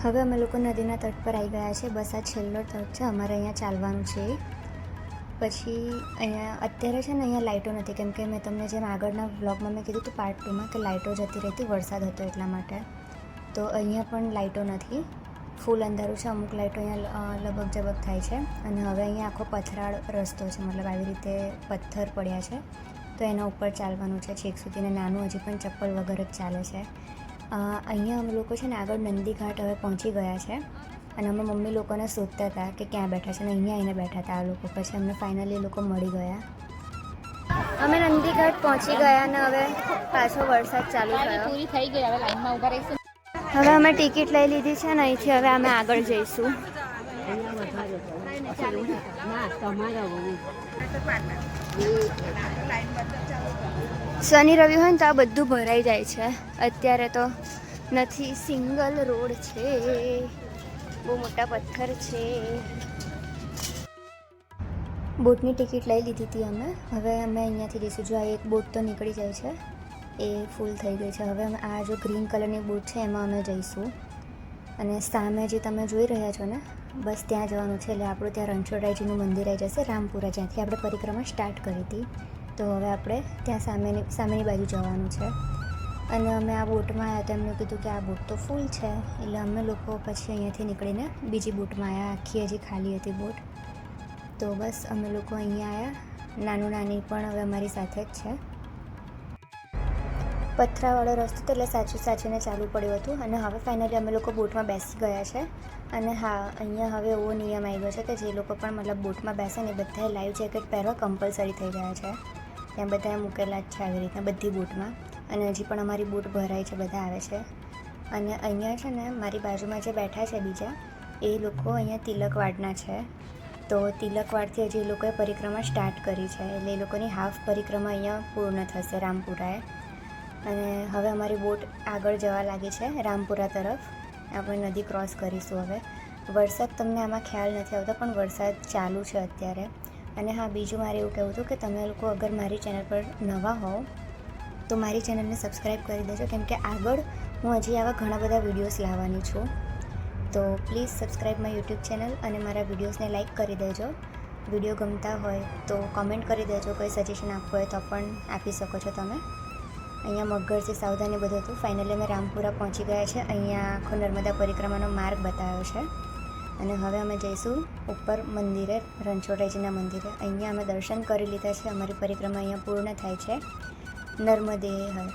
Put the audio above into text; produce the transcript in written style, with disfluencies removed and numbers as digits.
હવે અમે લોકો નદીના તટ પર આવી ગયા છે. બસ આ છેલ્લો તટ છે, અમારે અહીંયા ચાલવાનું છે. પછી અહીંયા અત્યારે છે ને અહીંયા લાઇટો નથી, કેમ કે મેં તમને જેમ આગળના વ્લોગમાં મેં કીધું હતું પાર્ટ 2માં કે લાઇટો જતી રહેતી, વરસાદ હતો એટલા માટે. તો અહીંયા પણ લાઇટો નથી, ફૂલ અંધારું છે. અમુક લાઇટો અહીંયા લબક જબક થાય છે. અને હવે અહીંયા આખો પથરાળ રસ્તો છે, મતલબ આવી રીતે પથ્થર પડ્યા છે, તો એના ઉપર ચાલવાનું છે છેક સુધી. ને નાનું હજી પણ ચપ્પલ વગર જ ચાલે છે. અહીંયા અમે લોકો છે ને આગળ નંદી ઘાટ હવે પહોંચી ગયા છે. અને અમે મમ્મી લોકોને શોધતા હતા કે ક્યાં બેઠા છે, ને અહીંયા આવીને બેઠા હતા આ લોકો. પછી અમને ફાઇનલી લોકો મળી ગયા. અમે નંદી ઘાટ પહોંચી ગયા અને હવે પાછો વરસાદ ચાલુ થયો. પૂરી થઈ ગઈ, હવે લાઈનમાં ઊભા રહીશું. હવે અમે ટિકિટ લઈ લીધી છે ને અહીંથી હવે અમે આગળ જઈશું. શનિ રવિ હોય ને તો આ બધું ભરાઈ જાય છે. અત્યારે તો નથી, સિંગલ રોડ છે, બહુ મોટા પથ્થર છે. બોટની ટિકિટ લઈ લીધી હતી અમે. હવે અમે અહીંયાથી જઈશું. જો આ એક બોટ તો નીકળી જાય છે, એ ફૂલ થઈ ગઈ છે. હવે આ જો ગ્રીન કલરની બોટ છે એમાં અમે જઈશું. અને સામે જે તમે જોઈ રહ્યા છો ને, બસ ત્યાં જવાનું છે. એટલે આપણું ત્યાં રણછોડરાયજીનું મંદિર આવી જશે, રામપુરા, જ્યાંથી આપણે પરિક્રમા સ્ટાર્ટ કરી હતી. તો હવે આપણે ત્યાં સામેની બાજુ જવાનું છે. અને અમે આ બોટમાં આવ્યા તો એમને કીધું કે આ બોટ તો ફૂલ છે. એટલે અમે લોકો પછી અહીંયાથી નીકળીને બીજી બોટમાં આવ્યા. આખી હજી ખાલી હતી બોટ. તો બસ અમે લોકો અહીંયા આવ્યા. નાની પણ હવે અમારી સાથે જ છે. પથરાવાળો રસ્તો તો એટલે સાચીને ચાલવું પડ્યું હતું. અને હવે ફાઇનલી અમે લોકો બોટમાં બેસી ગયા છે. અને હા, અહીંયા હવે એવો નિયમ આવી ગયો છે કે જે લોકો પણ મતલબ બોટમાં બેસે ને બધાએ લાઈવ જેકેટ પહેરવા કમ્પલસરી થઈ ગયા છે. ત્યાં બધાએ મૂકેલા જ છે આવી રીતના બધી બોટમાં. અને હજી પણ અમારી બોટ ભરાય છે, બધા આવે છે. અને અહીંયા છે ને મારી બાજુમાં જે બેઠા છે બીજા, એ લોકો અહીંયા તિલકવાડના છે. તો તિલકવાડથી હજી એ લોકોએ પરિક્રમા સ્ટાર્ટ કરી છે. એટલે એ લોકોની હાફ પરિક્રમા અહીંયા પૂર્ણ થશે રામપુરાએ. અને હવે અમારી બોટ આગળ જવા લાગી છે રામપુરા તરફ. આપણે નદી ક્રોસ કરીશું હવે. વરસાદ તમને આમાં ખ્યાલ નથી આવતો, પણ વરસાદ ચાલુ છે અત્યારે. અને હા, બીજું મારે એવું કહેવું હતું કે તમે લોકો અગર મારી ચેનલ પર નવા હોવ તો મારી ચેનલને સબસ્ક્રાઈબ કરી દેજો, કેમ કે આગળ હું હજી આવા ઘણા બધા વિડીયોઝ લાવવાની છું. તો please subscribe my YouTube channel અને મારા વિડીયોઝને લાઇક કરી દેજો. વિડીયો ગમતા હોય તો કોમેન્ટ કરી દેજો. કોઈ સજેશન આપવું હોય તો પણ આપી શકો છો તમે. અહીંયા મગરથી સાવધાની બધું હતું. ફાઇનલી અમે રામપુરા પહોંચી ગયા છે. અહીંયા આખો નર્મદા પરિક્રમાનો માર્ગ બતાવ્યો છે. અને હવે અમે જઈશું ઉપર મંદિરે, રણછોડરાયજીના મંદિરે. અહીંયા અમે દર્શન કરી લીધા છે. અમારી પરિક્રમા અહીંયા પૂર્ણ થાય છે. નર્મદે હર.